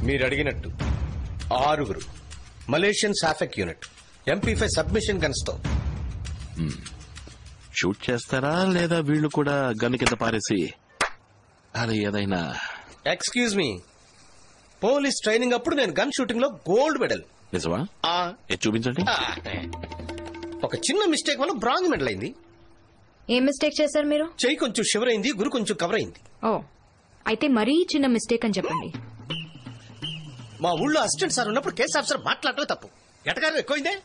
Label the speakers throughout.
Speaker 1: మీరు అడిగినట్టు 6 మలేషియన్ సాఫెక్ యూనిట్ MP5 సబ్మిషన్ గన్స్ తో.
Speaker 2: షూట్ చేస్తారా లేదా వీళ్ళు కూడా గన్ కింద పారేసి అది ఏదైనా?
Speaker 1: ఎక్స్క్యూజ్ మీ, పోలీస్ ట్రైనింగ్ అప్పుడు నేను గన్ షూటింగ్ లో గోల్డ్ మెడల్.
Speaker 2: నిజమా? చూపించండి.
Speaker 1: ఒక చిన్న మిస్టేక్ వల్ల బ్రాంజ్ మెడల్ అయింది.
Speaker 3: ఏం మిస్టేక్ చేశారు మీరు?
Speaker 1: చెయ్యి కొంచెం షివర్ అయింది, గురు కొంచెం కవర్ అయింది.
Speaker 3: ఓ, అయితే మరీ చిన్న మిస్టేక్ అని చెప్పండి.
Speaker 1: మా ఊళ్ళో అసిస్టెంట్ సార్ ఉన్నప్పుడు కేసు ఆఫీసర్ మాట్లాడటమే తప్పు. ఎటకారం ఎక్కువైందే.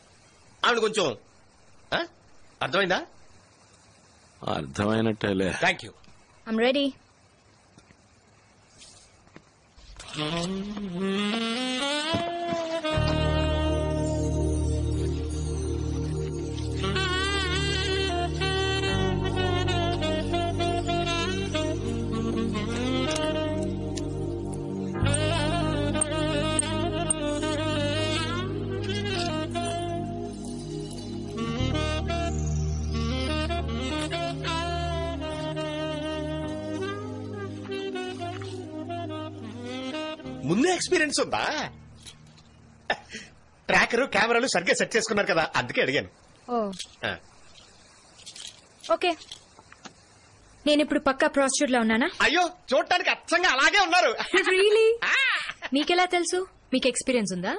Speaker 1: ఆవిడ కొంచెం అర్థమైందా?
Speaker 2: అర్థమైనట్టేలే.
Speaker 1: Thank you.
Speaker 3: I'm ready.
Speaker 1: ముందే ఎక్స్పీరియన్స్ ఉందా? ట్రాకర్ కెమెరాలు సరిగ్గా సెట్ చేసుకున్నారు కదా, అందుకే అడిగాను.
Speaker 3: ఓకే, నేను ఇప్పుడు పక్కా ప్రాస్టిట్యూట్ లా ఉన్నానా?
Speaker 1: అయ్యో, చూడటానికి అచ్చంగా అలాగే ఉన్నారు.
Speaker 3: రియలీ? మీకెలా తెలుసు? మీకు ఎక్స్పీరియన్స్ ఉందా?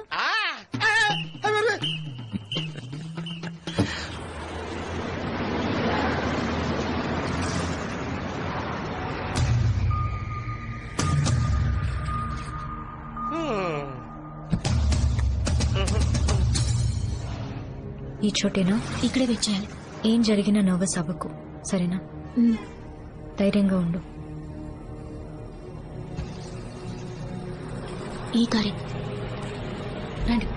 Speaker 3: ఈ చోటేనా?
Speaker 4: ఇక్కడే వచ్చేయాలి.
Speaker 3: ఏం జరిగినా నర్వస్ అవ్వకు, సరేనా? ధైర్యంగా ఉండు.
Speaker 4: ఈ కారే రండి.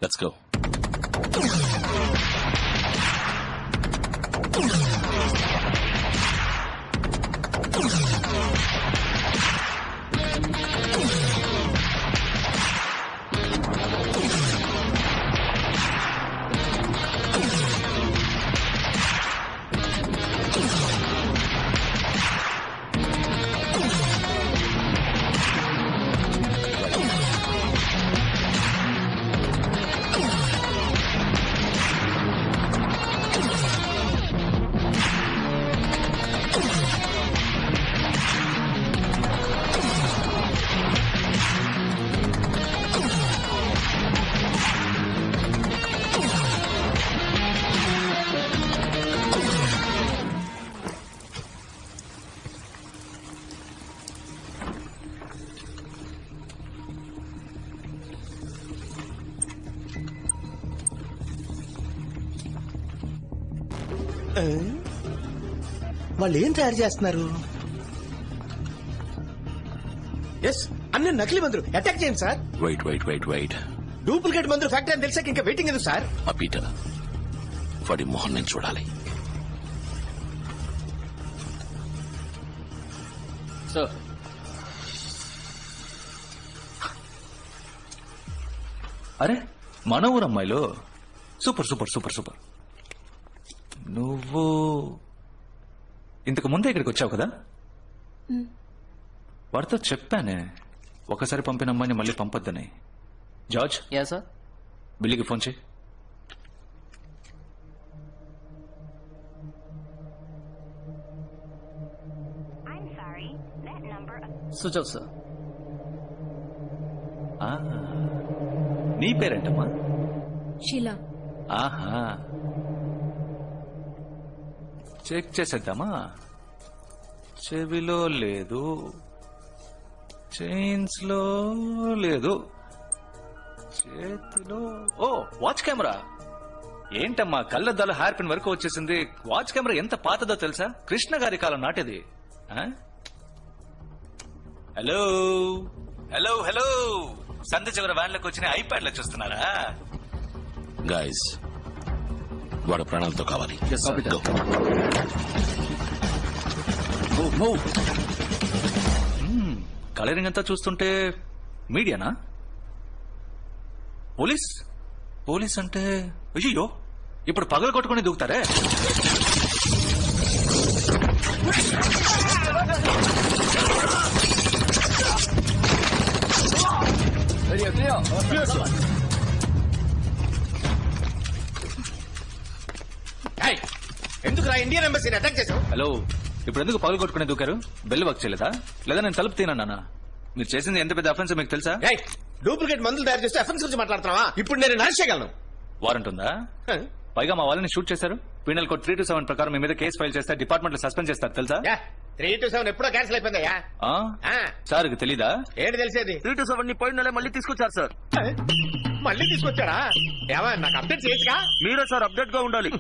Speaker 2: Let's go.
Speaker 1: వాళ్ళు ఏం తయారు చేస్తున్నారు? ఎస్, అన్ని నకిలీ మందులు. అటాక్ చేయండి సార్.
Speaker 2: వెయిట్.
Speaker 1: డూప్లికేట్ మందులు ఫ్యాక్టరీ అని తెలిసాక ఇంకా వెయిటింగ్ ఎందుకు సార్?
Speaker 2: పీటర్, వాడి మొహం నేను చూడాలి.
Speaker 5: సార్, అరే మన ఊరు అమ్మాయిలు. Super super super super. నువ్వు ఇంతకు ముందే ఇక్కడికి వచ్చావు కదా? వాడితో చెప్పానే ఒకసారి పంపిన అమ్మాయిని మళ్ళీ పంపొద్దని. జార్జ్.
Speaker 6: Yeah sir.
Speaker 5: బిల్లీకి ఫోన్ చేయి.
Speaker 6: Switch off sir.
Speaker 5: నీ పేరేంటమ్మా?
Speaker 3: షీలా.
Speaker 5: ఆహా, చెక్ చేసేద్దామా? చెవిలో లేదు, చైన్స్ లో లేదు, చేతిలో. ఓ, వాచ్ కెమెరా. ఏంటమ్మా కళ్ళద్దాలు హెయిర్ పిన్ వరకు వచ్చేసింది. వాచ్ కెమెరా ఎంత పాతదో తెలుసా? కృష్ణ గారి కాలం నాటిది. హలో హలో హలో, సంధి చివరి వ్యాన్లకు వచ్చిన ఐప్యాడ్ లో చూస్తున్నారా?
Speaker 2: గైస్, వాడు ప్రాణాలతో కావాలి.
Speaker 5: కలరింగ్ అంతా చూస్తుంటే మీడియానా? పోలీస్ పోలీస్ అంటే అయ్యో ఇప్పుడు పగలు కొట్టుకుని దూకుతారే.
Speaker 1: ఎందుకు ఇండియన్ ఎంబసీని అటాక్ చేసావు?
Speaker 5: హలో, ఇప్పుడు ఎందుకు పగలు కొట్టుకుని దూకారు? బెల్ వర్క్ చేయలేదా? లేదా నేను తలుపు తినా? మీరు చేసింది ఎంత పెద్ద అఫెన్స్ మీకు తెలుసా?
Speaker 1: డూప్లికేట్ మందులు తయారు చేస్తే అఫెన్స్ గురించి మాట్లాడుతున్నావా? ఇప్పుడు నేను అరెస్ట్ చేయగలను.
Speaker 5: వారెంట్ ఉందా? పైగా మా వాళ్ళని షూట్ చేశారు. పీనల్ కోడ్ 327 ప్రకారం మీ మీద కేసు ఫైల్ చేస్తే డిపార్ట్మెంట్ లో సస్పెండ్ చేస్తారు తెలుసా?
Speaker 1: 327 ఎప్పుడో క్యాన్సిల్ అయిపోయిందయ్యా.
Speaker 5: సార్ తెలీదా?
Speaker 1: ఏంటి తెలిసేది?
Speaker 6: 327 ని పోయిన నెల మళ్ళీ తీసుకొచ్చారు సార్.
Speaker 1: మళ్ళీ తీసుకొచ్చారా? ఏమా నాకు అప్డేట్ చేయొచ్చుగా?
Speaker 6: మీరే సార్ అప్డేట్ గా ఉండాలి.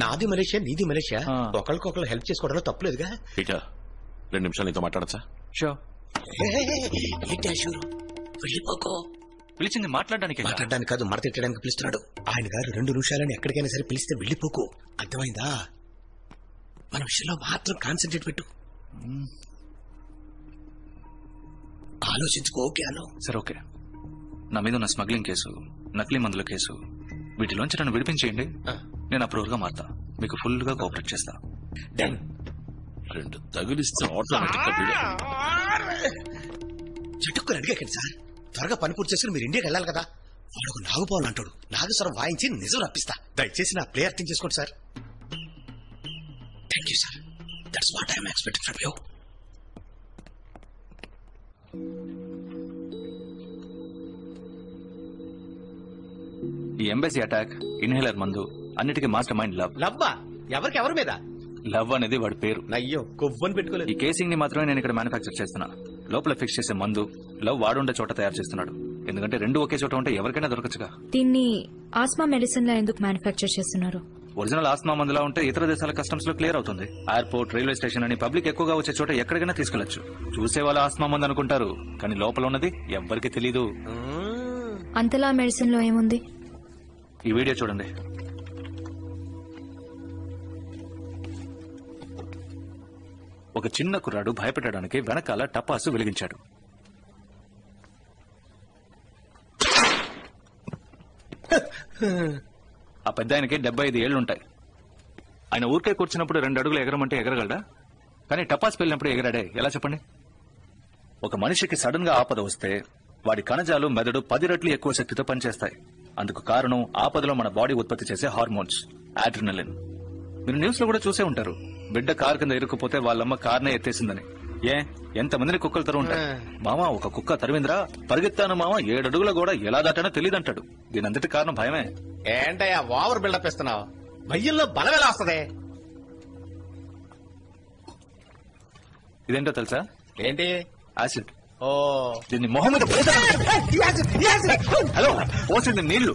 Speaker 1: నాది మలేషియా, నీది మలేషియా, ఒకరికొకరు హెల్ప్ చేసుకోవడంలో తప్పులేదుగా.
Speaker 2: పీటర్ 2 నిమిషాలు నీతో మాట్లాడచ్చా?
Speaker 5: షో
Speaker 1: ఏంటి అశూరు? వెళ్ళిపోకో.
Speaker 5: పిలిచింది మాట్లాడడానికి
Speaker 1: కాదు, మడ తిట్టడానికి పిలుస్తున్నాడు. ఆయన గారు 2 నిమిషాలని ఎక్కడికైనా సరే పిలిస్తే వెళ్ళిపోకు. అర్థమైందా? మన విషయంలో మాత్రం కాన్సన్ట్రేట్ పెట్టు. ఆలోచించుకో. ఓకే అను.
Speaker 5: సరే ఓకే. నా మీద ఉన్న స్మగ్లింగ్ కేసు, నకిలీ మందుల కేసు, వీటిలోంచి నన్ను విడిపించేయండి. నేను అప్రూవర్ గా మారుతా. మీకు ఫుల్ గా కోఆపరేట్ చేస్తా.
Speaker 2: 2 తగిలిస్తే ఆటోమేటిక్ గా
Speaker 1: చెట్టుకుని అడిగాకండి సార్. త్వరగా పని పూర్తి చేసుకుని మీరు ఇండియాకి వెళ్ళాలి కదా. వాడు నాగుపావులు అంటాడు. నాగస్వరం వాయించి నిజం రప్పిస్తా. దయచేసి నా ప్లే అర్థం చేసుకోండి sir. Thank you sir. That's what I'm expecting from you.
Speaker 5: ఈ ఎంబసీ అటాక్, ఇన్హేలర్ మందు, అన్నిటికీ మాస్టర్ మైండ్ లవ్.
Speaker 1: లవ్వా? ఎవరికి? ఎవరి మీద?
Speaker 5: లవ్ అనేది వాడి పేరు.
Speaker 1: అయ్యో, కొవ్వని పెట్టుకోలేదు.
Speaker 5: ఈ కేసింగ్ ని మాత్రమే నేను ఇక్కడ మ్యానుఫాక్చర్ చేస్తున్నా. లోపల ఫిక్స్ చేసే మందు లవ్ వాడుండే చోట తయారు చేస్తున్నాడు. ఎందుకంటే 2 ఒకే చోట ఉంటే ఎవరికైనా దొరకచ్చుగా.
Speaker 3: దీన్ని ఆస్మా మెడిసిన్ లా ఎందుకు మ్యానుఫ్యాక్చర్ చేస్తున్నారు?
Speaker 5: ఒరిజినల్ ఆస్మా మందులా ఉంటే ఇతర దేశాల కస్టమ్స్ లో క్లియర్ అవుతుంది. ఎయిర్పోర్ట్, రైల్వే స్టేషన్ అని పబ్లిక్ ఎక్కువగా వచ్చే చోట ఎక్కడికైనా తీసుకెళ్లొచ్చు. చూసే వాళ్ళ ఆస్మా మందు అనుకుంటారు, కానీ లోపల ఉన్నది ఎవ్వరికి తెలీదు.
Speaker 3: అంతలా మెడిసిన్ లో ఏముంది?
Speaker 5: ఈ వీడియో చూడండి. ఒక చిన్న కుర్రాడు భయపెట్టడానికి వెనకాల టపాసు వెలిగించాడు. ఆ పెద్ద ఆయనకి 75 ఏళ్లుంటాయి. ఆయన ఊరికే కూర్చున్నప్పుడు 2 అడుగులు ఎగరమంటే ఎగరగలడా? కానీ టపాస్ వెళ్ళినప్పుడు ఎగరాడే ఎలా చెప్పండి? ఒక మనిషికి సడన్ గా ఆపద వస్తే వాడి కణజాలు, మెదడు 10 రెట్లు ఎక్కువ శక్తితో పనిచేస్తాయి. అందుకు కారణం ఆపదలో మన బాడీ ఉత్పత్తి చేసే హార్మోన్స్, అడ్రినలిన్. మీరు న్యూస్ లో కూడా చూసే ఉంటారు, బిడ్డ కారు కింద ఇరుక్కుపోతే వాళ్ళమ్మ కార్నే ఎత్తేసిందని. ఎంతమందిని కుక్కలు తరువుంటాయి. మామ ఒక కుక్క తరివిందిరా, పరిగెత్తాను మామ 7 అడుగుల కూడా ఎలా దాటానో తెలియదంటాడు. దీనంతటి కారణం భయమే.
Speaker 1: ఏంటయ్యా ఓవర్ బిల్డప్ ఇస్తున్నావు? భయ్యంలో బలం ఎలా వస్తుంది?
Speaker 5: ఇదేంటో తెలుసా?
Speaker 1: ఏంటి?
Speaker 5: యాసిడ్.
Speaker 1: ఓ,
Speaker 5: దీన్ని మొహం మీద హలో పోసింది నీళ్లు.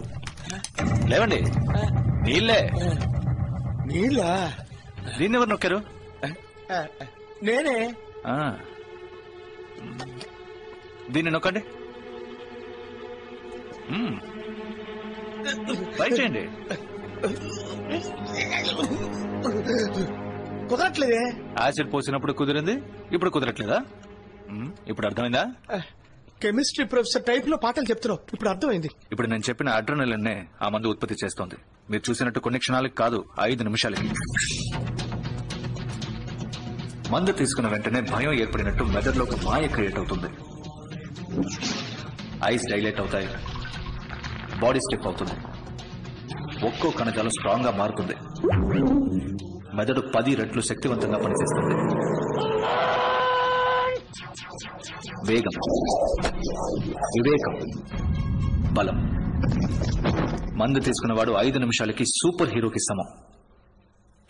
Speaker 5: లేవండి, నీళ్లే.
Speaker 1: నీళ్ళా?
Speaker 5: దీన్ని ఎవరు నొక్కారు?
Speaker 1: నేనే.
Speaker 5: దీన్ని నొక్కండి, ట్రై చేయండి.
Speaker 1: కుదరట్లేదే.
Speaker 5: యాసిడ్ పోసినప్పుడు కుదిరింది, ఇప్పుడు కుదరట్లేదా? ఇప్పుడు అర్థమైందా?
Speaker 1: కెమిస్ట్రీ ప్రొఫెసర్ టైప్ లో పాఠాలు చెప్తున్నావు, ఇప్పుడు అర్థమైంది.
Speaker 5: ఇప్పుడు నేను చెప్పిన అడ్రినలిన్నే ఆ మందు ఉత్పత్తి చేస్తోంది. మీరు చూసినట్టు కొన్ని క్షణాలకి కాదు, 5 నిమిషాలకి. మందు తీసుకున్న వెంటనే భయం ఏర్పడినట్టు మెదడులో ఒక మాయ క్రియేట్ అవుతుంది. ఐస్ డైలేట్ అవుతాయి, బాడీ స్టిఫ్ అవుతుంది, ఒక్కో కణజాలం స్ట్రాంగ్ గా మారుతుంది, మెదడు 10 రెట్లు శక్తివంతంగా పనిచేస్తుంది. వేగం, వివేకం, బలం. మందు తీసుకున్నవాడు 5 నిమిషాలకి సూపర్ హీరోకి సమం.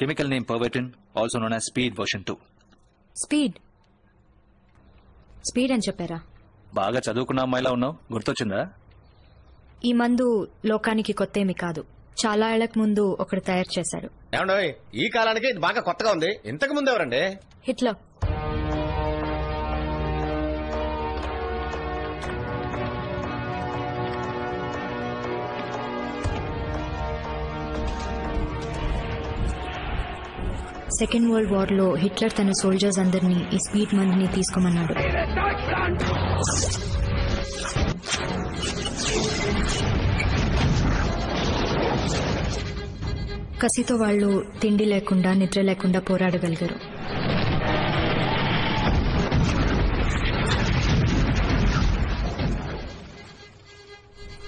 Speaker 5: Chemical name Pervitin, also known as speed version 2.
Speaker 3: Speed అని చెప్పారా?
Speaker 5: బాగా చదువుకున్న అమ్మాయిలా ఉన్నావు, గుర్తొచ్చిందా?
Speaker 3: ఈ మందు లోకానికి కొత్తేమి కాదు. చాలా ఏళ్లకు ముందు ఒకడు తయారు చేశాడు.
Speaker 1: ఏమండోయ్, ఈ కాలానికి ఇది బాగా కొత్తగా ఉంది. ఇంతకు ముందు ఎవరండి?
Speaker 3: హిట్లర్. సెకండ్ వరల్డ్ వార్ లో హిట్లర్ తన సోల్జర్స్ అందరినీ ఈ స్పీడ్ మందుని తీసుకోమన్నాడు. కసితో వాళ్ళు తిండి లేకుండా నిద్ర లేకుండా పోరాడగలిగారు.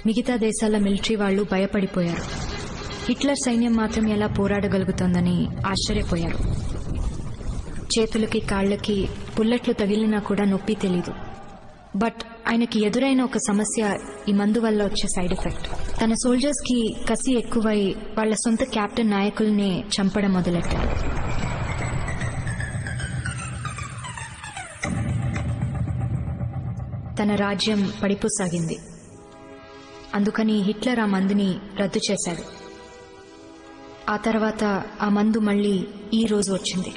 Speaker 3: మిగతా దేశాల మిలిటరీ వాళ్ళు భయపడిపోయారు. హిట్లర్ సైన్యం మాత్రం ఎలా పోరాడగలుగుతోందని ఆశ్చర్యపోయారు. చేతులకి కాళ్లకి బుల్లెట్లు తగిలినా కూడా నొప్పి తెలీదు. బట్ ఆయనకి ఎదురైన ఒక సమస్య ఈ మందు వల్ల వచ్చే సైడ్ ఎఫెక్ట్. తన సోల్జర్స్ కి కసి ఎక్కువై వాళ్ల సొంత కెప్టెన్ నాయకుల్నే చంపడం మొదలెట్టారు. తన రాజ్యం పడిపోసాగింది. అందుకని హిట్లర్ ఆ మందుని రద్దు చేశాడు. ఆ తర్వాత ఆ మందు మళ్లీ ఈ రోజు వచ్చింది.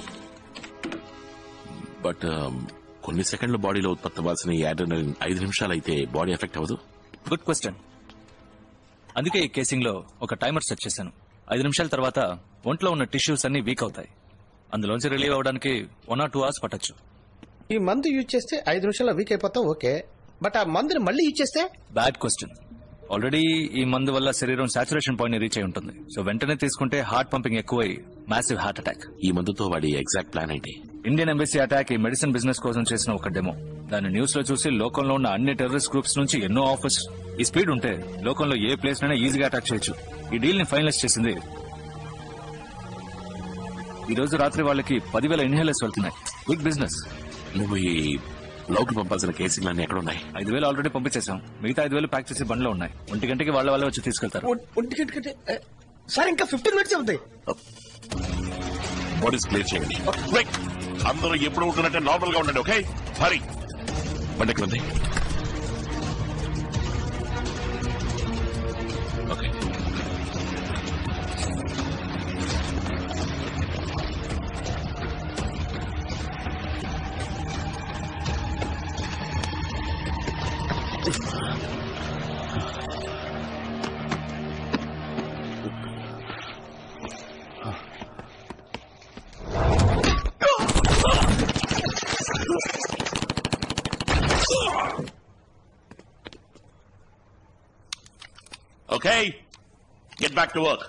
Speaker 2: బట్ కొన్ని సెకండ్ల బాడీలో ఉత్పత్తి అవ్వాల్సిన ఈ అడ్రినలిన్ 5 నిమిషాలైతే బాడీ ఎఫెక్ట్ అవ్వదు.
Speaker 5: Good question. అందుకే ఈ కేసింగ్ లో ఒక టైమర్ సెట్ చేశాను. 5 నిమిషాల తర్వాత ఒంట్లో ఉన్న టిష్యూస్ అన్ని వీక్ అవుతాయి. అందులోంచి రిలీవ్ అవడానికి 1 or 2 hours పట్టొచ్చు.
Speaker 1: ఈ మందు యూజ్ చేస్తే 5 నిమిషాల్లో వీక్ అయిపోతాం, ఓకే. బట్ ఆ మందుని మళ్ళీ యూజ్ చేస్తే?
Speaker 5: Bad question. ఆల్రెడీ ఈ మందు వల్ల శరీరం సాచురేషన్ పాయింట్ ని రీచ్ అయి ఉంటుంది. సో వెంటనే తీసుకుంటే హార్ట్ పంపింగ్ ఎక్కువై మ్యాసివ్ హార్ట్ అటాక్.
Speaker 2: ఈ మందుతో వాడి ఎగ్జాక్ట్ ప్లాన్ ఏంటి?
Speaker 5: ఇండియన్ ఎంబసీ అటాక్ ఈ మెడిసిన్ బిజినెస్ కోసం చేసిన ఒక డెమో. దాన్ని న్యూస్ లో చూసి లోకంలో ఉన్న అన్ని టెర్రరిస్ట్ గ్రూప్స్ నుంచి ఎన్నో ఆఫర్స్. ఈ స్పీడ్ ఉంటే లోకంలో ఏ ప్లేస్ నైనా ఈజీగా అటాక్ చేయొచ్చు. ఈ డీల్ ని ఫైనలైజ్ చేసింది ఈ రోజు రాత్రి వాళ్ళకి 10,000 ఇన్హేలర్స్ వెళ్తున్నాయి. Big business.
Speaker 2: నువ్వు ఈ లోకి పంపాల్సిన కేసులన్నీ ఎక్కడున్నాయి?
Speaker 5: 5,000 ఆల్రెడీ పంపించేశాం. మిగతా 5,000 ప్యాక్ చేసి బండ్లో ఉన్నాయి. 1 గంటకి వాళ్ళ వచ్చి తీసుకెళ్తారు.
Speaker 1: 1 గంటకంటే సార్ ఇంకా 15 minutes అవుతాయి.
Speaker 2: బాడీస్ క్లియర్ చేయండి. అందరూ ఎప్పుడు ఉంటున్నట్టే నార్మల్ గా ఉండండి. ఓకే, హరి బండి ఎక్కడ ఉంది? Okay.
Speaker 7: Okay, get back to work.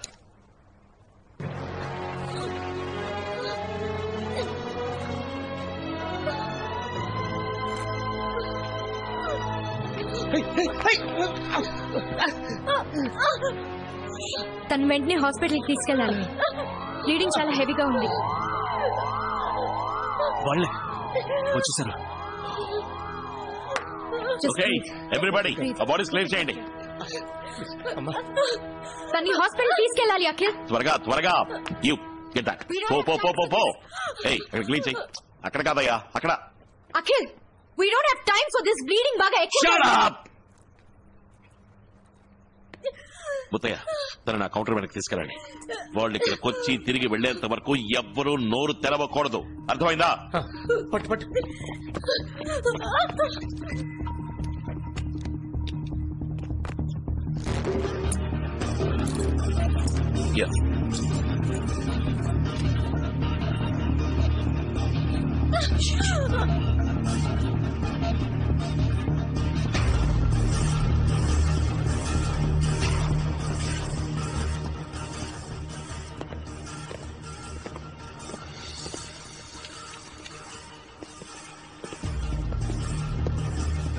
Speaker 3: తను వెంటనే హాస్పిటల్కి తీసుకెళ్లాలి. బ్లీడింగ్ చాలా హెవీగా ఉంది.
Speaker 5: వాళ్ళే వచ్చేసారు.
Speaker 7: Okay, everybody, a body's clear చేయండి.
Speaker 3: తన్ని హాస్పిటల్ తీసుకెళ్లాలి. అఖిల్
Speaker 7: త్వరగా యూ గెట్ బ్యాక్. పో ఏయ్, క్లీన్ చేయి. అక్కడ కాదయ్యా, అక్కడ.
Speaker 3: Akhil, we don't have time for this bleeding. బాగా ఎక్కువ.
Speaker 7: Shut up!
Speaker 2: ముత్తయ్య, తన నా కౌంటర్ వెనక్కి తీసుకురండి. వాళ్ళు ఇక్కడికి వచ్చి తిరిగి వెళ్లేంత వరకు ఎవ్వరూ నోరు తెరవకూడదు. అర్థమైందా?
Speaker 1: పట్టు.
Speaker 2: Yes.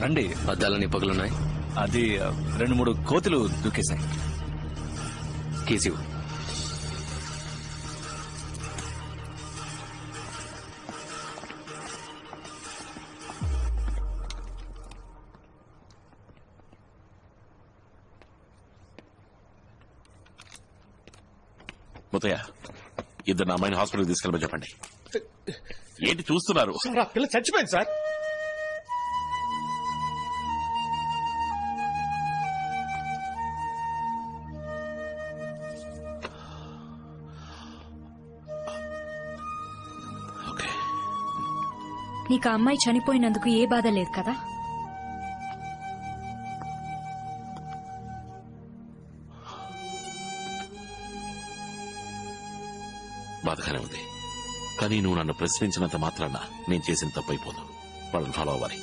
Speaker 5: రండి.
Speaker 8: అద్దాలని పగులున్నాయి.
Speaker 5: అది 2-3 కోతులు దూకేశాయి.
Speaker 8: కేసివ్,
Speaker 2: ముత్తయ్య, ఇద్దరు నా అమ్మాయిని హాస్పిటల్ తీసుకెళ్ళమని చెప్పండి. ఏంటి చూస్తున్నారు?
Speaker 1: సార్ ఆ పిల్ల చచ్చిపోయింది సార్.
Speaker 2: ఓకే.
Speaker 3: నీకు ఆ అమ్మాయి చనిపోయినందుకు ఏ బాధ లేదు కదా?
Speaker 2: బాధగానే ఉంది. కానీ నువ్వు నన్ను ప్రశ్నించినంత మాత్రాన నేను చేసిన తప్పైపోదు. వాళ్ళని ఫాలో అవ్వాలి.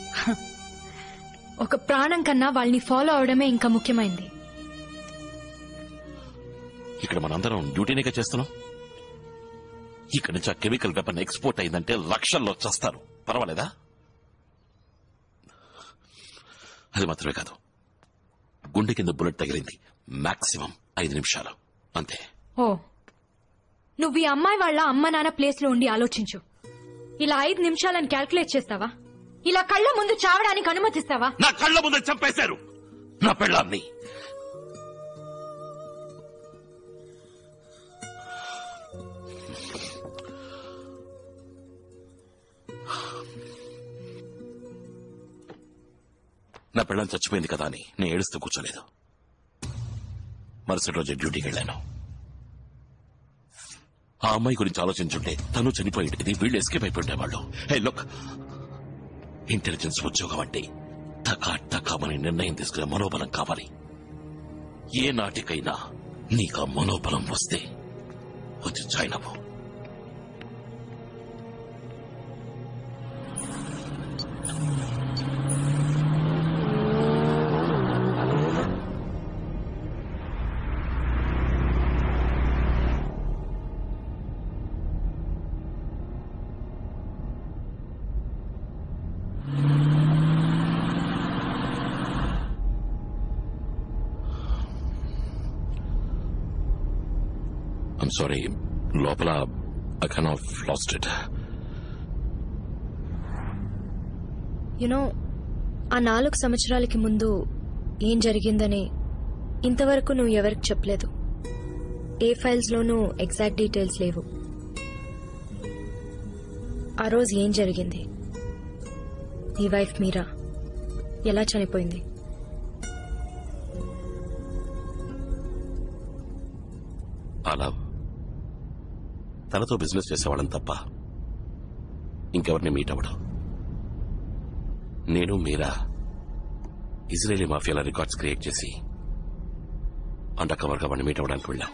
Speaker 3: ఒక ప్రాణం కన్నా వాళ్ళని ఫాలో అవడమే ఇంకా ముఖ్యమైంది.
Speaker 2: ఇక్కడ మనందరం డ్యూటీనేగా చేస్తున్నాం. ఇక్కడి నుంచి ఆ కెమికల్ వెపన్ ఎక్స్పోర్ట్ అయిందంటే లక్షల్లో చస్తారు. పర్వాలేదా? అది మాత్రమే కాదు, గుండె కింద బుల్లెట్ తగిలింది. మాక్సిమం 5 నిమిషాలు అంతే.
Speaker 3: ఓ, నువ్వు ఈ అమ్మాయి వాళ్ళ అమ్మ నాన్న ప్లేస్ లో ఉండి ఆలోచించు. ఇలా 5 నిమిషాలని క్యాల్కులేట్ చేస్తావా? ఇలా కళ్ళ ముందు చావడానికి అనుమతిస్తావా?
Speaker 2: నా కళ్ళ ముందు చంపేశారు నా పెళ్ళాన్ని. నా పెళ్ళాన్ని చచ్చిపోయింది కదా అని నేను ఏడుస్తూ కూర్చోలేదు. మరుసటి రోజు డ్యూటీకి వెళ్ళాను. ఆ అమ్మాయి గురించి ఆలోచించుంటే తను చనిపోయేది, వీళ్ళు ఎస్కేప్ అయిపోయేవాళ్ళు. హే లుక్, ఇంటెలిజెన్స్ ఉద్యోగం అంటే టకామని నిర్ణయం తీసుకునే మనోబలం కావాలి. ఏ నాటికైనా నీకు ఆ మనోబలం వస్తే వచ్చి జాయిన్ అవ్వు. I'm sorry, లోపల I kind of lost it.
Speaker 3: You know, ఆ 4 సంవత్సరాలకి ముందు ఏం జరిగిందని ఇంతవరకు నువ్వు ఎవరికి చెప్పలేదు. ఏ ఫైల్స్ లోనూ ఎగ్జాక్ట్ డీటెయిల్స్ లేవు. ఆ రోజు ఏం జరిగింది? నీ వైఫ్ మీరా ఎలా చనిపోయింది?
Speaker 2: అలా తనతో బిజినెస్ చేసేవాళ్ళని తప్ప ఇంకెవరిని మీట్ అవ్వడం. నేను మీరా ఇజ్రాయేలీ మాఫియాల రికార్డ్స్ క్రియేట్ చేసి అండర్ కవర్ గా వాడిని మీట్ అవ్వడానికి వెళ్ళాం.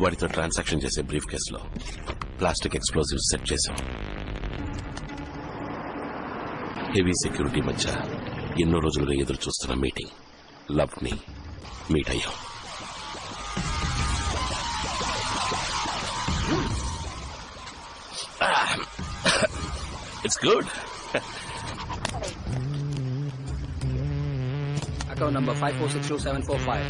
Speaker 2: వాడితో ట్రాన్సాక్షన్ చేసే బ్రీఫ్ కేసులో ప్లాస్టిక్ ఎక్స్ప్లోజివ్స్ సెట్ చేశాం. హెవీ సెక్యూరిటీ మధ్య ఎన్నో రోజులుగా ఎదురు చూస్తున్న మీటింగ్ లవ్ ని మీట్ అయ్యాం. It's good.
Speaker 9: Account number 54622745.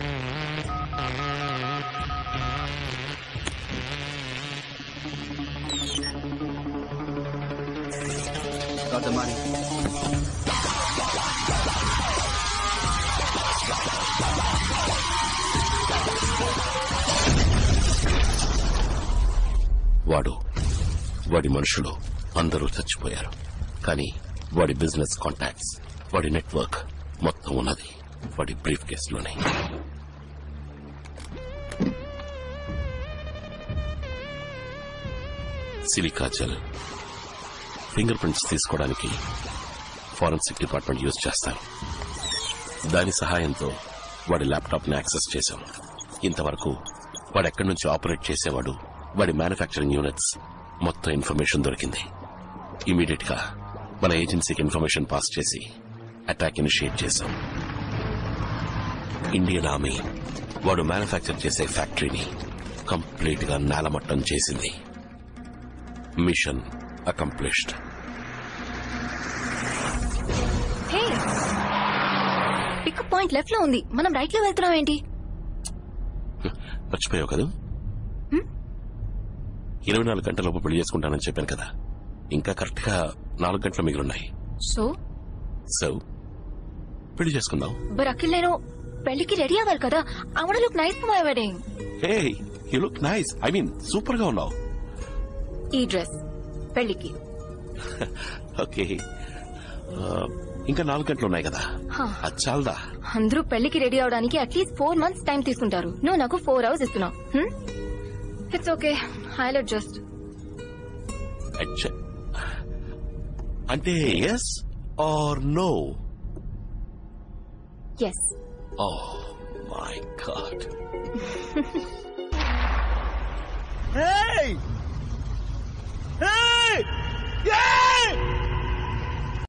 Speaker 9: Got the money.
Speaker 2: వాడి మనుషులు అందరూ చచ్చిపోయారు. కానీ వాడి బిజినెస్ కాంటాక్ట్స్, వాడి నెట్వర్క్ మొత్తం ఉన్నది వాడి బ్రీఫ్ కేసులోనే. సిలికా జెల్ ఫింగర్ ప్రింట్స్ తీసుకోవడానికి ఫారెన్సిక్ డిపార్ట్మెంట్ యూజ్ చేస్తారు. దాని సహాయంతో వాడి ల్యాప్టాప్ ని యాక్సెస్ చేశాం. ఇంతవరకు వాడెక్కడి నుంచి ఆపరేట్ చేసేవాడు, వాడి మ్యానుఫ్యాక్చరింగ్ యూనిట్స్ మొత్తం ఇన్ఫర్మేషన్ దొరికింది. ఇమీడియట్ గా మన ఏజెన్సీకి ఇన్ఫర్మేషన్ పాస్ చేసి అటాక్ ఇనిషియేట్ చేశాం. ఇండియన్ ఆర్మీ వాడు మ్యానుఫ్యాక్చర్ చేసే ఫ్యాక్టరీని కంప్లీట్ గా నేలమట్టం చేసింది. Mission accomplished.
Speaker 4: Pickup point left లో ఉంది, మనం రైట్ లో వెళ్తున్నాం ఏంటి?
Speaker 2: మర్చిపోయావు కదా, 24 గంటలలోపు పెళ్లి చేసుకుంటానని చెప్పాను కదా. ఇంకా కరెక్ట్ గా 4 గంటలు మిగిలిన్నాయి. సో పెళ్లి చేసుకుందాం.
Speaker 4: బట్ అఖిల్, నేను పెళ్లికి రెడీ అవ్వాలి కదా. I want to look nice for my wedding.
Speaker 2: Hey, you look nice. I mean super గా ఉన్నావు.
Speaker 4: ఈ డ్రెస్ పెళ్లికి.
Speaker 2: ఓకే, ఇంకా 4 గంటలు ఉన్నాయి కదా, అది చాలదా?
Speaker 4: అందరూ పెళ్లికి రెడీ అవడానికి అట్లీస్ట్ 4 months టైం తీసుకుంటారు. నువ్వు నాకు 4 hours ఇస్తున్నావు. It's okay, I'll adjust.
Speaker 2: అంటే yes or no?
Speaker 4: Yes.
Speaker 2: Oh my God.